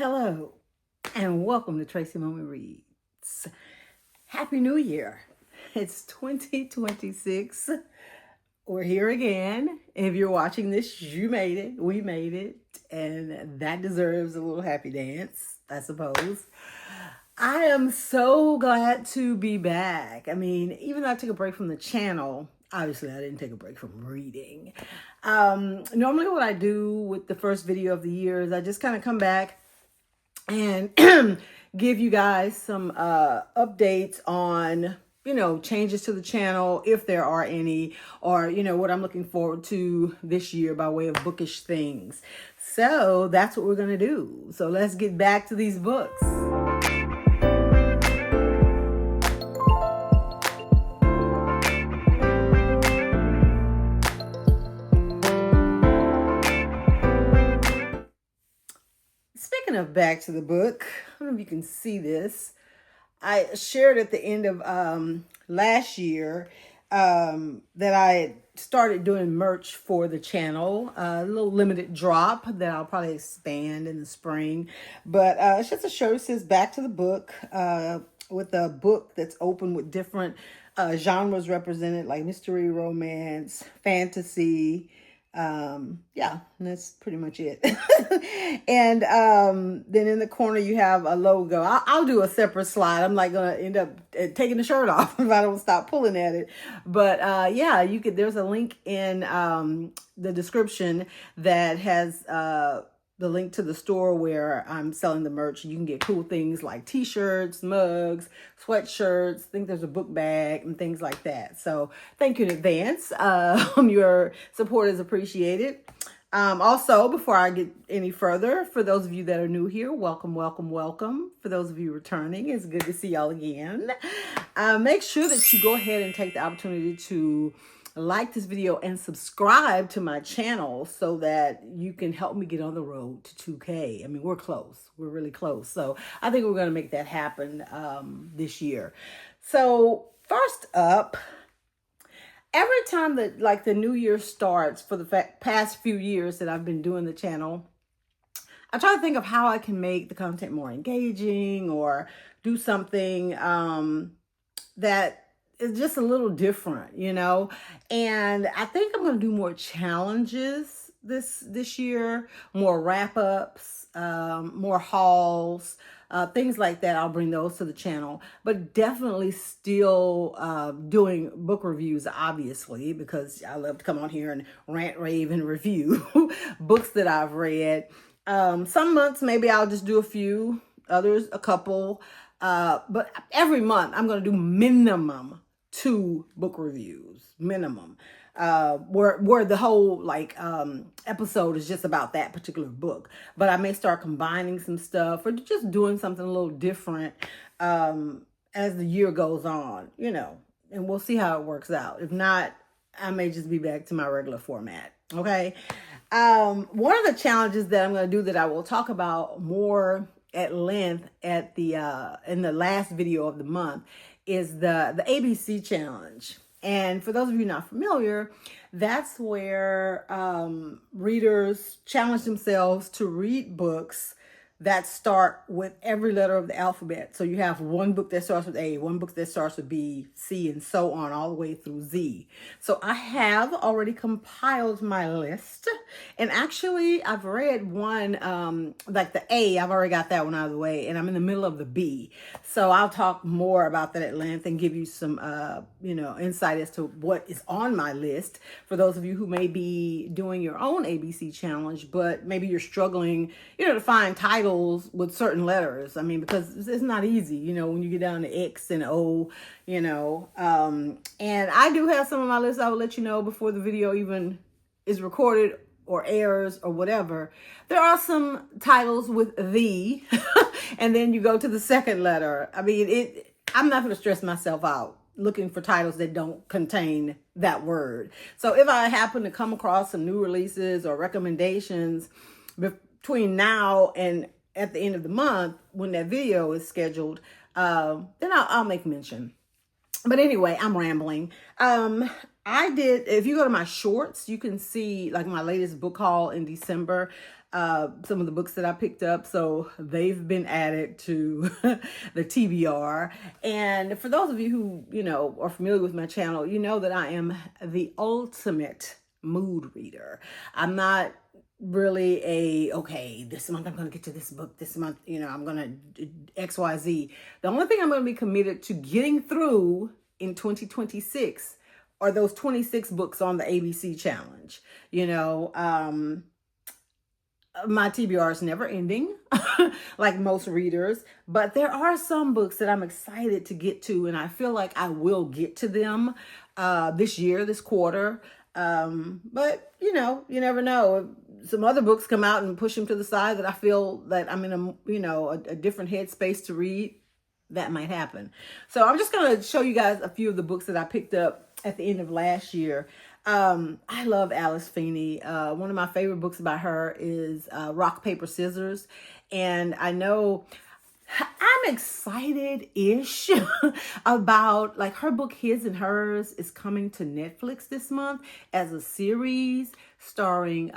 Hello, and welcome to Tracy Moment Reads. Happy New Year. It's 2026. We're here again. If you're watching this, you made it. We made it. And that deserves a little happy dance, I suppose. I am so glad to be back. I mean, even though I took a break from the channel, obviously I didn't take a break from reading. Normally what I do with the first video of the year is I just kind of come back and give you guys some updates on, changes to the channel, if there are any, or, what I'm looking forward to this year by way of bookish things. So that's what we're going to do. So let's get back to these books. Speaking of back to the book, I don't know if you can see this. I shared at the end of last year that I started doing merch for the channel, a little limited drop that I'll probably expand in the spring. But it's just a shirt that says back to the book with a book that's open with different genres represented, like mystery, romance, fantasy. Yeah, and that's pretty much it. And then in the corner you have a logo. I'll do a separate slide. I'm like gonna end up taking the shirt off if I don't stop pulling at it. But yeah, there's a link in the description that has the link to the store where I'm selling the merch. You can get cool things like t-shirts, mugs, sweatshirts. I think there's a book bag and things like that. So thank you in advance. Your support is appreciated. Also, before I get any further, for those of you that are new here, welcome, welcome, welcome. For those of you returning, it's good to see y'all again. Make sure that you go ahead and take the opportunity to like this video and subscribe to my channel so that you can help me get on the road to 2K. I mean, we're close. We're really close. So I think we're going to make that happen this year. So first up, every time that like the new year starts for the past few years that I've been doing the channel, I try to think of how I can make the content more engaging or do something that is just a little different, and I think I'm going to do more challenges this year, more wrap-ups, more hauls, things like that. I'll bring those to the channel, but definitely still doing book reviews, obviously, because I love to come on here and rant, rave, and review books that I've read. Some months maybe I'll just do a few, others a couple, but every month I'm going to do minimum 2 book reviews, minimum, where the whole episode is just about that particular book. But I may start combining some stuff or just doing something a little different as the year goes on, and we'll see how it works out. If not, I may just be back to my regular format. Okay. One of the challenges that I'm going to do that I will talk about more at length at the in the last video of the month is the ABC challenge. And for those of you not familiar, that's where readers challenge themselves to read books that start with every letter of the alphabet. So you have one book that starts with A, one book that starts with B, C, and so on, all the way through Z. So I have already compiled my list. And actually, I've read one, like the A, I've already got that one out of the way, and I'm in the middle of the B. So I'll talk more about that at length and give you some, insight as to what is on my list for those of you who may be doing your own ABC challenge, but maybe you're struggling, to find titles with certain letters. I mean, because it's not easy, when you get down to X and O, and I do have some of my lists. I will let you know before the video even is recorded or airs or whatever. There are some titles with the, and then you go to the second letter. I mean, I'm not going to stress myself out looking for titles that don't contain that word. So if I happen to come across some new releases or recommendations between now and at the end of the month, when that video is scheduled, then I'll make mention. But anyway, I'm rambling. If you go to my shorts, you can see like my latest book haul in December. some of the books that I picked up. So they've been added to the TBR. And for those of you who, are familiar with my channel, you know that I am the ultimate mood reader. I'm not really okay, this month I'm going to get to this book. This month, I'm going to XYZ. The only thing I'm going to be committed to getting through in 2026 are those 26 books on the ABC challenge. My TBR is never ending, like most readers, but there are some books that I'm excited to get to, and I feel like I will get to them this year, this quarter. But you never know. Some other books come out and push them to the side that I feel that I'm in a different headspace to read. That might happen. So I'm just going to show you guys a few of the books that I picked up at the end of last year. I love Alice Feeney. One of my favorite books about her is Rock, Paper, Scissors. And I know I'm excited-ish about, like, her book, His and Hers, is coming to Netflix this month as a series starring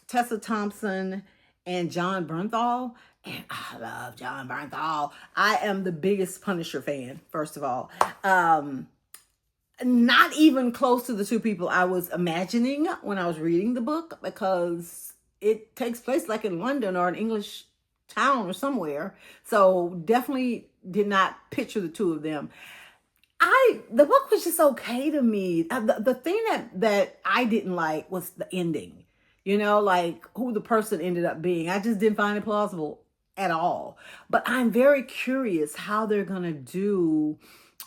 Tessa Thompson and John Bernthal. And I love John Bernthal. I am the biggest Punisher fan, first of all. Not even close to the two people I was imagining when I was reading the book, because it takes place like in London or an English town or somewhere. So definitely did not picture the two of them. The book was just okay to me. The thing that I didn't like was the ending, like who the person ended up being. I just didn't find it plausible at all. But I'm very curious how they're going to do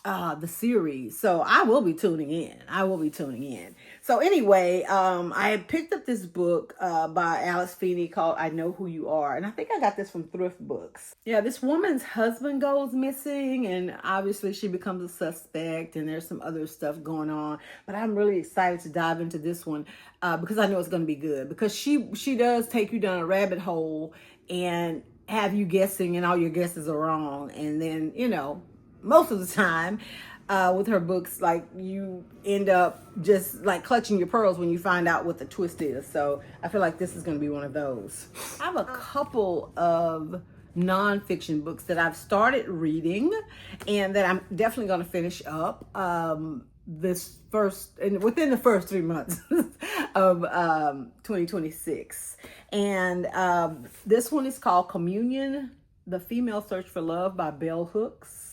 the series. So I will be tuning in. So anyway, I had picked up this book by Alice Feeney called I Know Who You Are. And I think I got this from Thrift Books. Yeah, this woman's husband goes missing, and obviously she becomes a suspect, and there's some other stuff going on. But I'm really excited to dive into this one because I know it's going to be good, because she does take you down a rabbit hole and have you guessing, and all your guesses are wrong. And then, most of the time with her books, like, you end up just like clutching your pearls when you find out what the twist is. So I feel like this is going to be one of those. I have a couple of nonfiction books that I've started reading and that I'm definitely going to finish up within the first 3 months of 2026. And this one is called Communion, The Female Search for Love by Bell Hooks.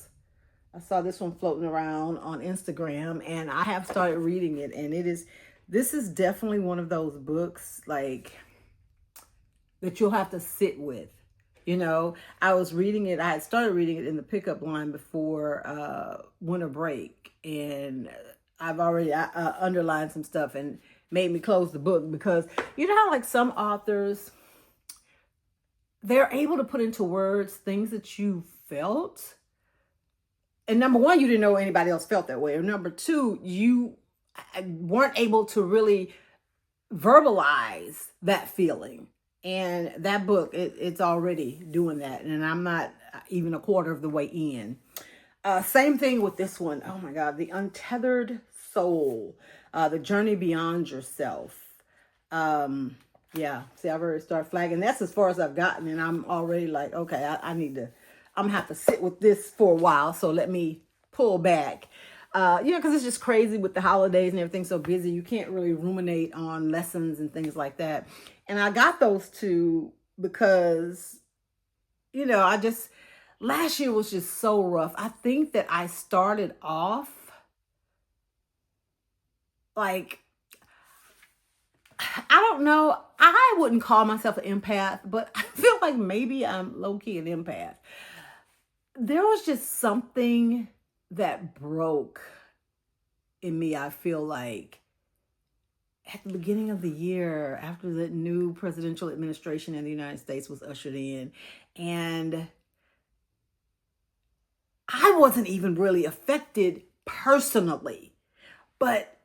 I saw this one floating around on Instagram, and I have started reading it. And this is definitely one of those books, like, that you'll have to sit with. I was reading it. I had started reading it in the pickup line before winter break, and I've already underlined some stuff and made me close the book, because how, like, some authors, they're able to put into words things that you felt. And number one, you didn't know anybody else felt that way. Or number two, you weren't able to really verbalize that feeling. And that book, it's already doing that. And I'm not even a quarter of the way in. Same thing with this one. Oh my God. The Untethered Soul. The Journey Beyond Yourself. Yeah. See, I've already started flagging. That's as far as I've gotten. And I'm already like, okay, I'm going to have to sit with this for a while. So let me pull back. Because it's just crazy with the holidays and everything so busy. You can't really ruminate on lessons and things like that. And I got those two because, last year was just so rough. I think that I started off like, I don't know. I wouldn't call myself an empath, but I feel like maybe I'm low-key an empath. There was just something that broke in me, I feel like, at the beginning of the year, after the new presidential administration in the United States was ushered in. And I wasn't even really affected personally, but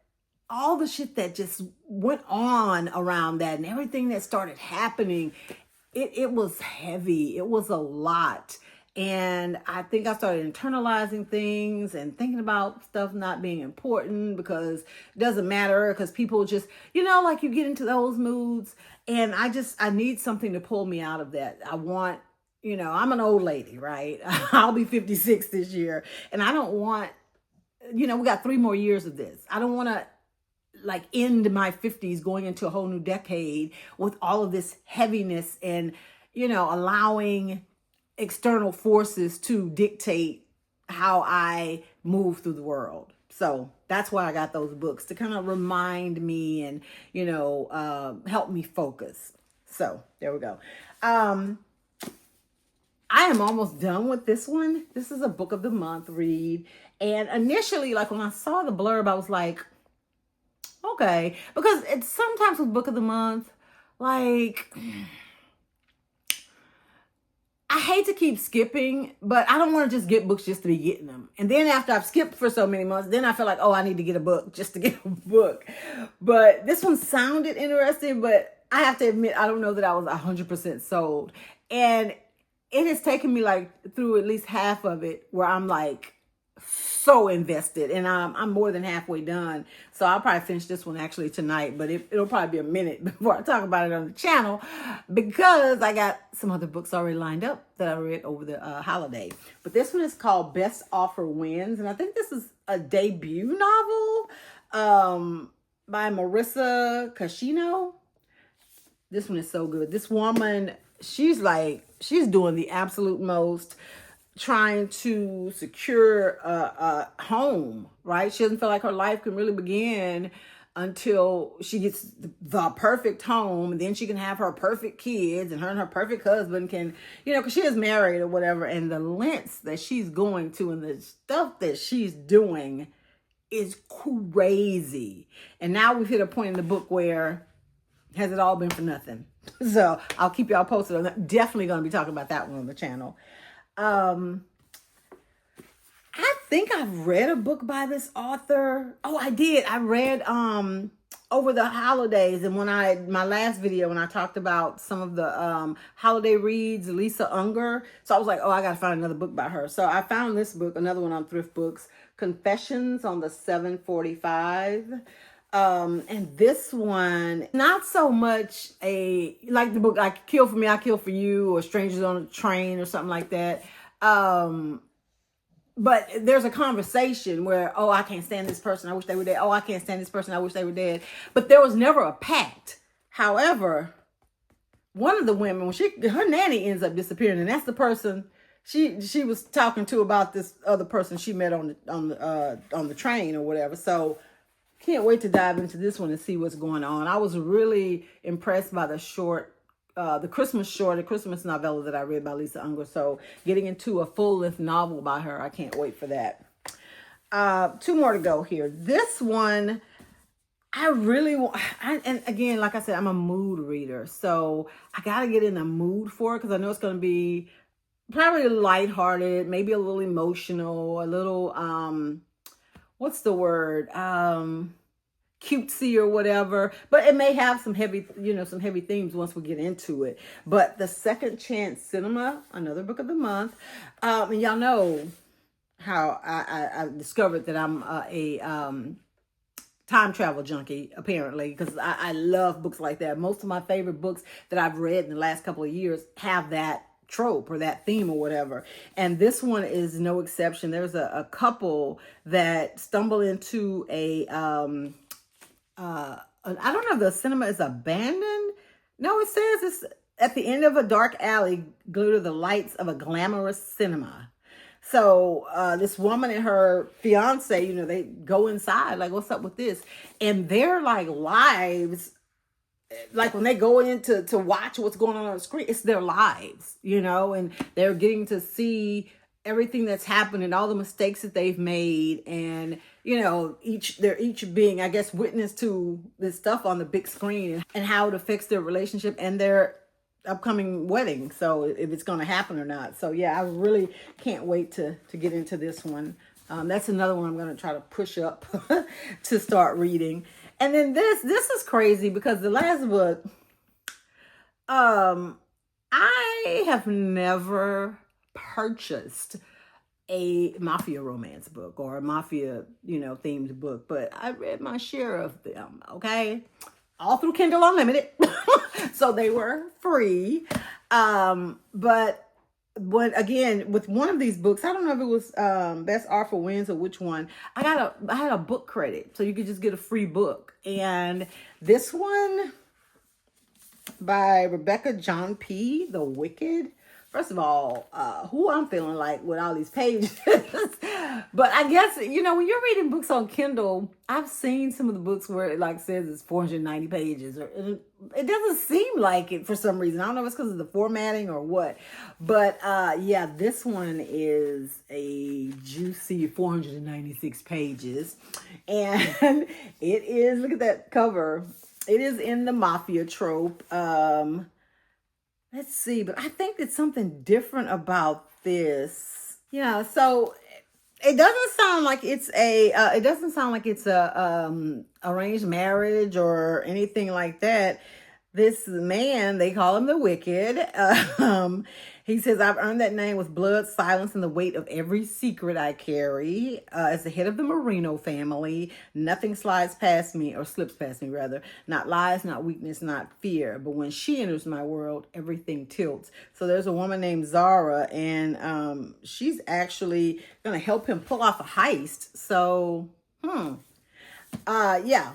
all the shit that just went on around that and everything that started happening, it was heavy. It was a lot. And I think I started internalizing things and thinking about stuff not being important because it doesn't matter, because people just, like you get into those moods. And I need something to pull me out of that. I want, I'm an old lady, right? I'll be 56 this year. And I don't want, we got 3 more years of this. I don't want to like end my 50s going into a whole new decade with all of this heaviness and, allowing external forces to dictate how I move through the world. So that's why I got those books, to kind of remind me and, help me focus. So there we go. I am almost done with this one. This is a book of the month read. And initially, like when I saw the blurb, I was like, okay, because it's sometimes with book of the month, like, I hate to keep skipping, but I don't want to just get books just to be getting them. And then after I've skipped for so many months, then I feel like, oh, I need to get a book just to get a book. But this one sounded interesting, but I have to admit, I don't know that I was 100% sold. And it has taken me like through at least half of it where I'm like so invested, and I'm more than halfway done. So I'll probably finish this one actually tonight, but it'll probably be a minute before I talk about it on the channel, because I got some other books already lined up that I read over the holiday. But this one is called Best Offer Wins, and I think this is a debut novel by Marissa Cashino. This one is so good. This woman, she's doing the absolute most, trying to secure a home, right? She doesn't feel like her life can really begin until she gets the perfect home, and then she can have her perfect kids, and her perfect husband can, because she is married or whatever. And the lengths that she's going to and the stuff that she's doing is crazy. And now we've hit a point in the book where, has it all been for nothing? So I'll keep y'all posted on that. Definitely going to be talking about that one on the channel. I think I've read a book by this author. Oh, I did. I read over the holidays, and my last video when I talked about some of the holiday reads, Lisa Unger. So I was like, oh, I gotta find another book by her. So I found this book, another one on Thrift Books, Confessions on the 745. And this one, not so much like the book, like Kill for Me, I Kill for You, or Strangers on a Train, or something like that. But there's a conversation where, oh, I can't stand this person, I wish they were dead. Oh, I can't stand this person, I wish they were dead. But there was never a pact. However, one of the women, when her nanny ends up disappearing, and that's the person she was talking to about this other person she met on the train or whatever. So can't wait to dive into this one and see what's going on. I was really impressed by the Christmas novella that I read by Lisa Unger. So getting into a full-length novel by her, I can't wait for that. 2 more to go here. This one, I really want, and again, like I said, I'm a mood reader. So I got to get in the mood for it, because I know it's going to be probably lighthearted, maybe a little emotional, a little, what's the word? Cutesy or whatever, but it may have some heavy themes once we get into it. But The Second Chance Cinema, another book of the month. And y'all know how I discovered that I'm a time travel junkie, apparently, because I love books like that. Most of my favorite books that I've read in the last couple of years have that trope or that theme or whatever. And this one is no exception. There's a couple that stumble into I don't know if the cinema is abandoned. No, it says it's at the end of a dark alley, glitter the lights of a glamorous cinema. So this woman and her fiance, they go inside, like, what's up with this? And their lives, like when they go in to watch what's going on the screen, it's their lives, and they're getting to see everything that's happened and all the mistakes that they've made. And, they're each being, I guess, witness to this stuff on the big screen and how it affects their relationship and their upcoming wedding. So if it's going to happen or not. So yeah, I really can't wait to get into this one. That's another one I'm going to try to push up to start reading. And then this is crazy, because the last book, I have never purchased a mafia romance book or a mafia, themed book, but I read my share of them, okay? All through Kindle Unlimited. So they were free. But with one of these books, I don't know if it was Best Offer Wins or which one, I had a book credit. So you could just get a free book. And this one by Rebecca John P., The Wicked. First of all, who I'm feeling like with all these pages. But I guess, when you're reading books on Kindle, I've seen some of the books where it says it's 490 pages. Or it doesn't seem like it for some reason. I don't know if it's because of the formatting or what. But yeah, this one is a juicy 496 pages. And it is, look at that cover. It is in the mafia trope. Let's see, but I think it's something different about this. Yeah, so it doesn't sound like it's a arranged marriage or anything like that. This man, they call him the Wicked. He says, I've earned that name with blood, silence, and the weight of every secret I carry. As the head of the Marino family, nothing slides past me, or slips past me rather. Not lies, not weakness, not fear. But when she enters my world, everything tilts. So there's a woman named Zara, and she's actually going to help him pull off a heist. So, yeah,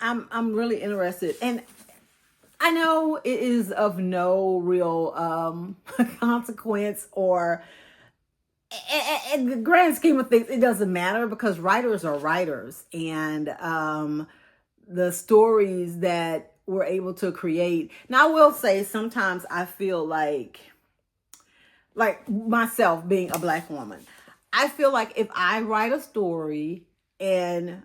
I'm really interested. And I know it is of no real consequence, or in the grand scheme of things, it doesn't matter because writers are writers, and the stories that we're able to create. Now, I will say sometimes I feel like myself being a Black woman, I feel like if I write a story and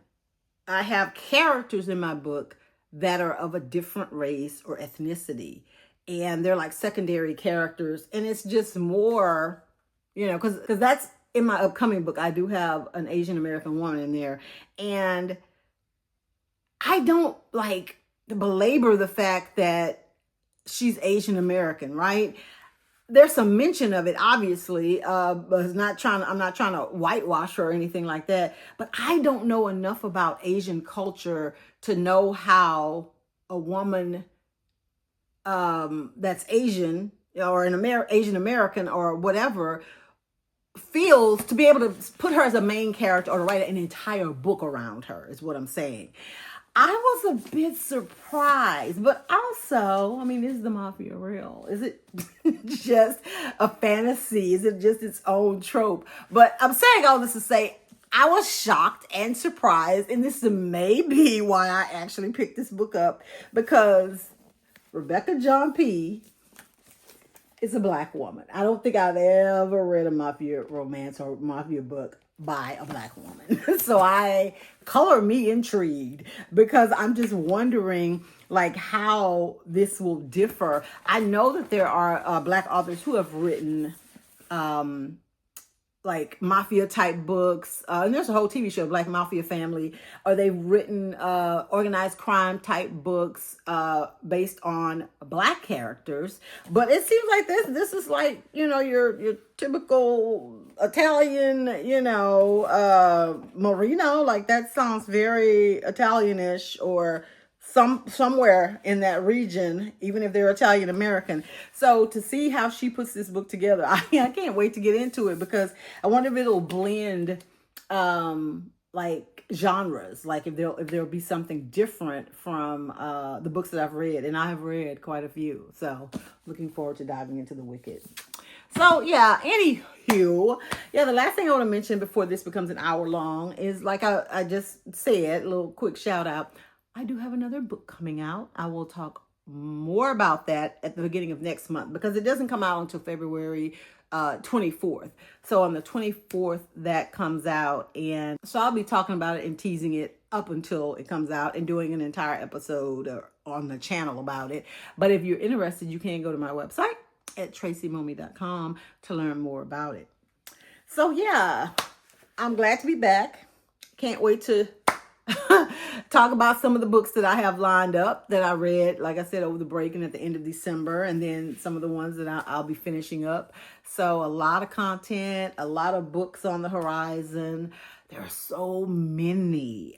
I have characters in my book that are of a different race or ethnicity, and they're like secondary characters, and it's just more, because that's in my upcoming book. I do have an Asian American woman in there, and I don't like to belabor the fact that she's Asian American, right? There's some mention of it, obviously, but I'm not trying to whitewash her or anything like that. But I don't know enough about Asian culture to know how a woman that's Asian or Asian American or whatever feels to be able to put her as a main character or to write an entire book around her, is what I'm saying. I was a bit surprised, but also, is the mafia real? Is it just a fantasy? Is it just its own trope? But I'm saying all this to say, I was shocked and surprised, and this may be why I actually picked this book up, because Rebecca John P. is a Black woman. I don't think I've ever read a mafia romance or mafia book by a Black woman. So color me intrigued, because I'm just wondering how this will differ. I know that there are Black authors who have written mafia type books, and there's a whole TV show, Black Mafia Family, or they've written organized crime type books based on Black characters. But it seems like this is your typical Italian, Marino. That sounds very Italianish, or somewhere in that region, even if they're Italian American. So to see how she puts this book together, I can't wait to get into it, because I wonder if it'll blend genres, if there'll be something different from the books that I've read, and I have read quite a few. So looking forward to diving into The Wicked. So yeah, anywho, the last thing I want to mention before this becomes an hour long is, I just said, a little quick shout out. I do have another book coming out. I will talk more about that at the beginning of next month, because it doesn't come out until February 24th. So on the 24th, that comes out. And so I'll be talking about it and teasing it up until it comes out, and doing an entire episode on the channel about it. But if you're interested, you can go to my website at tracymomi.com to learn more about it. So yeah, I'm glad to be back. Can't wait to talk about some of the books that I have lined up that I read, like I said, over the break and at the end of December, and then some of the ones that I'll be finishing up. So a lot of content, a lot of books on the horizon. There are so many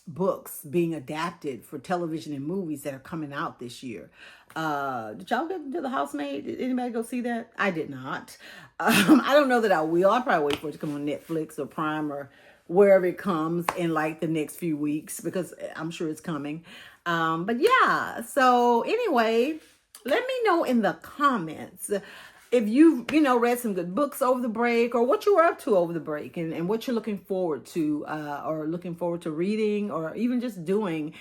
books being adapted for television and movies that are coming out this year. Did y'all get to The Housemaid? Did anybody go see that? I did not. I don't know that I will. I'll probably wait for it to come on Netflix or Prime or wherever it comes in like the next few weeks, because I'm sure it's coming. But yeah, so anyway, let me know in the comments if you read some good books over the break, or what you were up to over the break, and what you're looking forward to, or looking forward to reading, or even just doing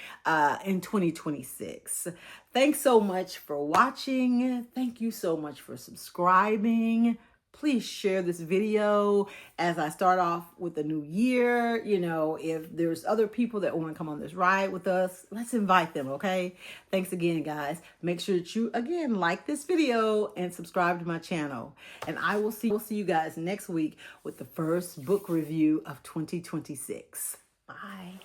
in 2026. Thanks so much for watching. Thank you so much for subscribing. Please share this video as I start off with the new year. If there's other people that want to come on this ride with us, let's invite them, okay? Thanks again, guys. Make sure that you, again, like this video and subscribe to my channel. And I will see you guys next week with the first book review of 2026. Bye.